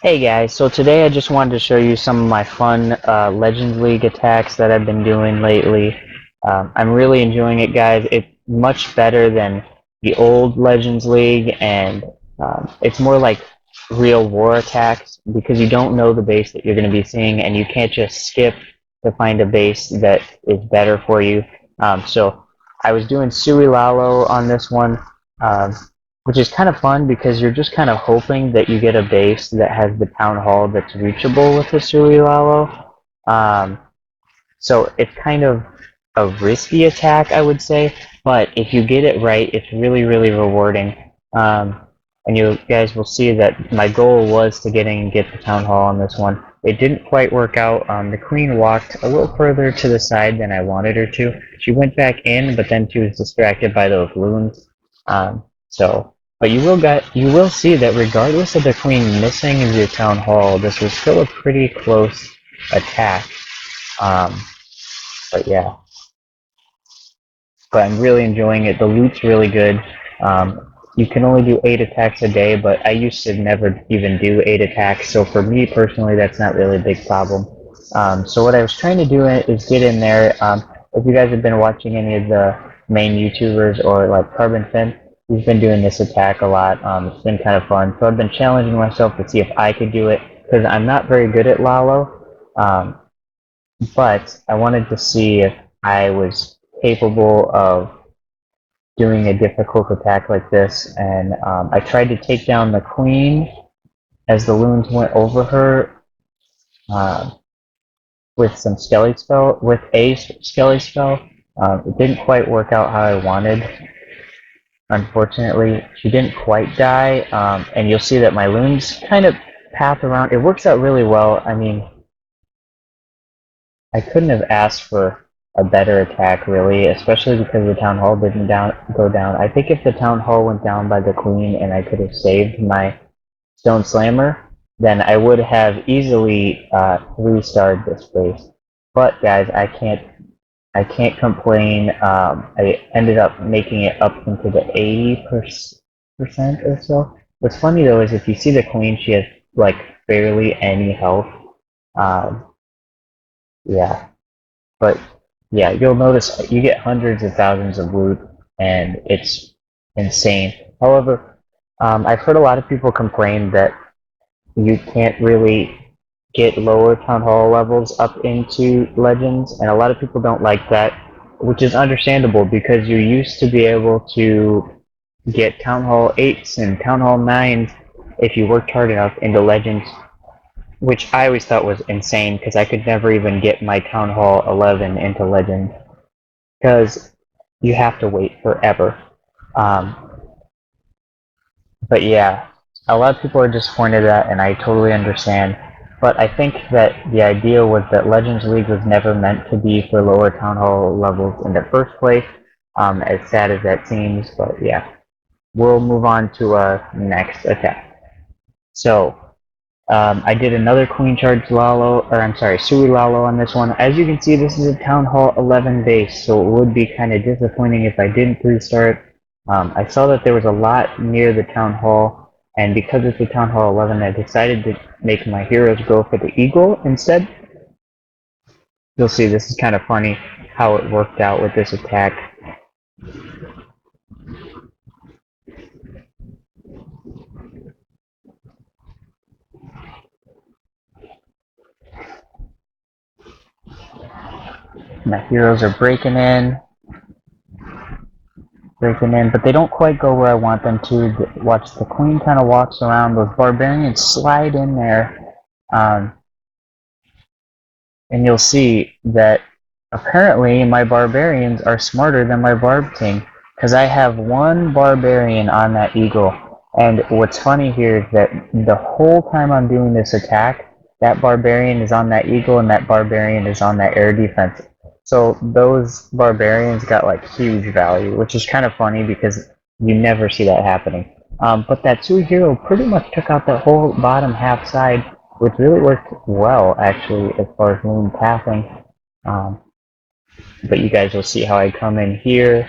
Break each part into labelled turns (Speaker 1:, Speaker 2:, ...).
Speaker 1: Hey guys, so today I just wanted to show you some of my fun Legends League attacks that I've been doing lately. I'm really enjoying it, guys. It's much better than the old Legends League, and it's more like real war attacks because you don't know the base that you're going to be seeing, and you can't just skip to find a base that is better for you. So I was doing SUI Lalo on this one. Um, which is kind of fun because you're just kind of hoping that you get a base that has the town hall that's reachable with the Sui Lalo. Um, so it's kind of a risky attack, I would say, but if you get it right, it's really, really rewarding. And you guys will see that my goal was to get the town hall on this one. It didn't quite work out. The queen walked a little further to the side than I wanted her to. She went back in, but then she was distracted by those loons. So, but you will see that regardless of the queen missing the town hall, this was still a pretty close attack. Um, but yeah, but I'm really enjoying it. The loot's really good. You can only do 8 attacks a day, but I used to never even do 8 attacks, so for me personally, that's not really a big problem. So what I was trying to do is get in there. If you guys have been watching any of the main YouTubers or like Carbon Finn, he's been doing this attack a lot. It's been kind of fun. So I've been challenging myself to see if I could do it, because I'm not very good at Lalo. Um, but I wanted to see if I was capable of doing a difficult attack like this, and I tried to take down the queen as the loons went over her uh, with a skelly spell. It didn't quite work out how I wanted. Unfortunately, she didn't quite die, and you'll see that my loons kind of path around. It works out really well. I mean, I couldn't have asked for a better attack, really, especially because the town hall didn't go down. I think if the town hall went down by the queen and I could have saved my stone slammer, then I would have easily 3-starred this base. But guys, I can't complain. I ended up making it up into the 80% or so. What's funny though is if you see the queen, she has like barely any health. Um, yeah, but yeah, you'll notice you get hundreds of thousands of loot, and it's insane. However, I've heard a lot of people complain that you can't really get lower town hall levels up into legends, and a lot of people don't like that, which is understandable because you used to be able to get town hall 8s and town hall 9s if you worked hard enough into legends, which I always thought was insane because I could never even get my town hall 11 into legend because you have to wait forever. Um, but yeah, a lot of people are disappointed at that, and I totally understand. But I think that the idea was that Legends League was never meant to be for lower town hall levels in the first place, as sad as that seems. But yeah, we'll move on to our next attack. So, I did another Queen Charge Lalo, or I'm sorry, Sui Lalo on this one. As you can see, this is a Town Hall 11 base, so it would be kind of disappointing if I didn't 3-star it. I saw that there was a lot near the Town Hall, and because it's a Town Hall 11, I decided to make my heroes go for the Eagle instead. You'll see this is kind of funny how it worked out with this attack. My heroes are breaking in, but they don't quite go where I want them to. Watch, the queen kind of walks around, those barbarians slide in there, um, and you'll see that apparently my barbarians are smarter than my barb king, because I have one barbarian on that eagle, and what's funny here is that the whole time I'm doing this attack, that barbarian is on that eagle and that barbarian is on that air defense. So those barbarians got like huge value, which is kind of funny because you never see that happening. But that Sui hero pretty much took out that whole bottom half side, which really worked well actually as far as moon pathing. Um, but you guys will see how I come in here.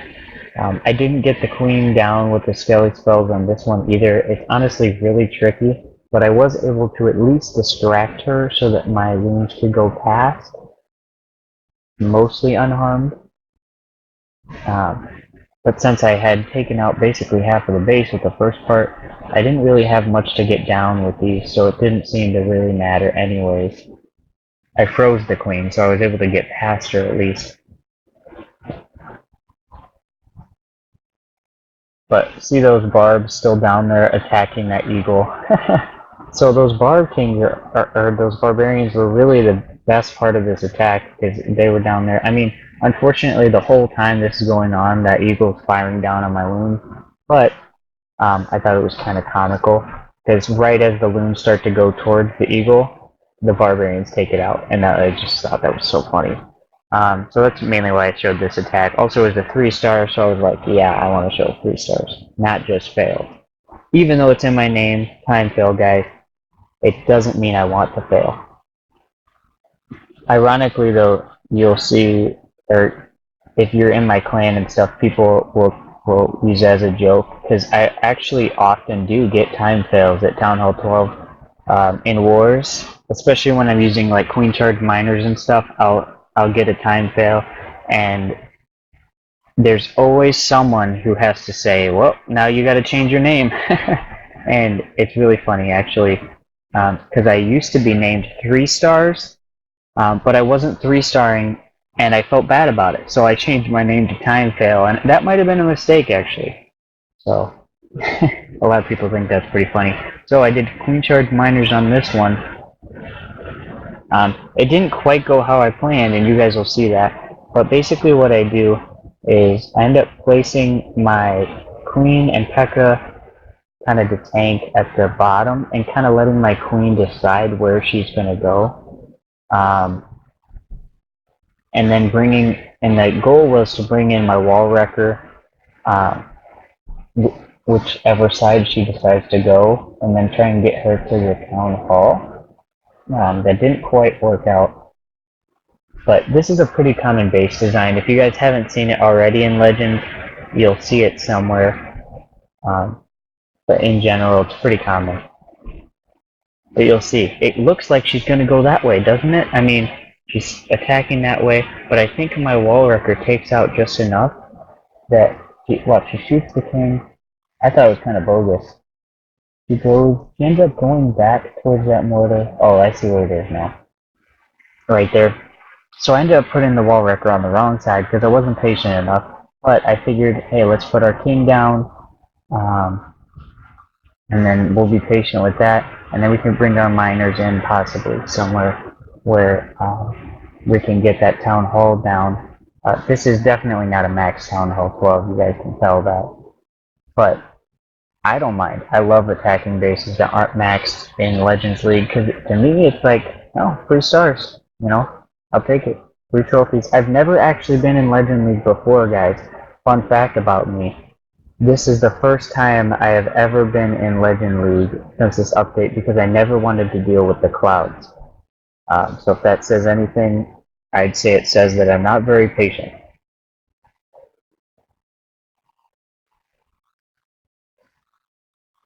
Speaker 1: I didn't get the queen down with the skelly spells on this one either. It's honestly really tricky. but I was able to at least distract her so that my loons could go past, mostly unharmed. Um, but since I had taken out basically half of the base with the first part, I didn't really have much to get down with these, so it didn't seem to really matter anyways. I froze the queen, so I was able to get past her at least. But see those barbs still down there attacking that eagle? So those barb kings, or those barbarians, were really the best part of this attack, because they were down there. I mean, unfortunately, the whole time this is going on, that eagle's firing down on my loons. But I thought it was kind of comical, because right as the loons start to go towards the eagle, the barbarians take it out, and I just thought that was so funny. So that's mainly why I showed this attack. Also, it was a 3-star, so I was like, yeah, I want to show 3 stars, not just fail. Even though it's in my name, time fail, guys, it doesn't mean I want to fail. Ironically, though, you'll see, or if you're in my clan and stuff, people will use it as a joke, because I actually often do get time fails at Town Hall 12 in wars, especially when I'm using like Queen Charge miners and stuff. I'll get a time fail, and there's always someone who has to say, well, now you got to change your name. And it's really funny, actually, because I used to be named 3 stars, but I wasn't 3-starring, and I felt bad about it, so I changed my name to Time Fail, and that might have been a mistake, actually. So, a lot of people think that's pretty funny. So I did Queen Charge Miners on this one. It didn't quite go how I planned, and you guys will see that. But basically what I do is I end up placing my Queen and P.E.K.K.A kind of to tank at the bottom, and kind of letting my Queen decide where she's going to go. And then and the goal was to bring in my wall wrecker, whichever side she decides to go, and then try and get her to the town hall. That didn't quite work out, but this is a pretty common base design. If you guys haven't seen it already in Legends, you'll see it somewhere. But in general, it's pretty common. But you'll see, it looks like she's going to go that way, doesn't it? I mean, she's attacking that way, but I think my wall wrecker takes out just enough that she shoots the king. I thought it was kind of bogus. She ends up going back towards that mortar. Oh, I see where it is now. Right there. So I ended up putting the wall wrecker on the wrong side because I wasn't patient enough. But I figured, hey, let's put our king down, and then we'll be patient with that, and then we can bring our miners in possibly somewhere where we can get that town hall down. This is definitely not a max town hall 12, you guys can tell that. But I don't mind. I love attacking bases that aren't maxed in Legends League, because to me it's like, oh, 3 stars, you know, I'll take it. 3 trophies. I've never actually been in Legend League before, guys. Fun fact about me. This is the first time I have ever been in Legend League since this update, because I never wanted to deal with the clouds. So if that says anything, I'd say it says that I'm not very patient.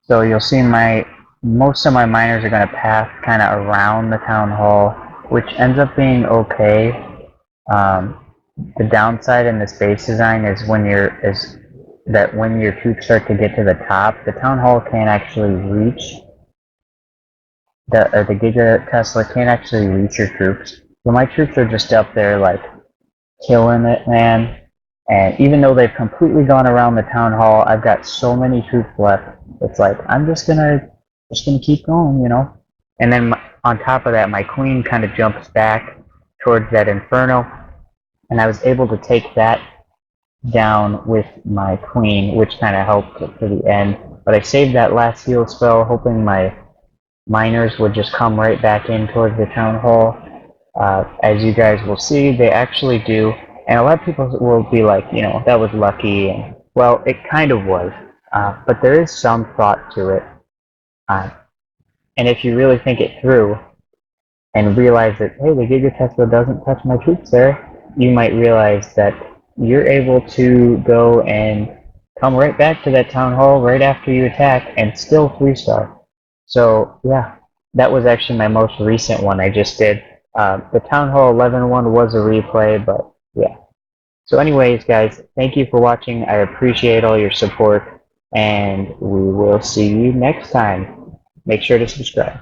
Speaker 1: So you'll see most of my miners are going to pass kind of around the town hall, which ends up being okay. The downside in this base design is when your troops start to get to the top, the town hall can't actually reach the Giga Tesla can't actually reach your troops. So my troops are just up there like killing it, man. And even though they've completely gone around the town hall, I've got so many troops left. It's like I'm just gonna keep going, you know. And then on top of that, my queen kind of jumps back towards that inferno, and I was able to take that down with my queen, which kind of helped for the end. But I saved that last heal spell, hoping my miners would just come right back in towards the town hall. As you guys will see, they actually do. And a lot of people will be like, you know, that was lucky. And, well, it kind of was. But there is some thought to it. And if you really think it through and realize that, hey, the Giga Tesla doesn't touch my troops there, you might realize that you're able to go and come right back to that town hall right after you attack and still 3-star. So yeah, that was actually my most recent one I just did. The Town Hall 11 one was a replay, but yeah. So anyways, guys, thank you for watching. I appreciate all your support, and we will see you next time. Make sure to subscribe.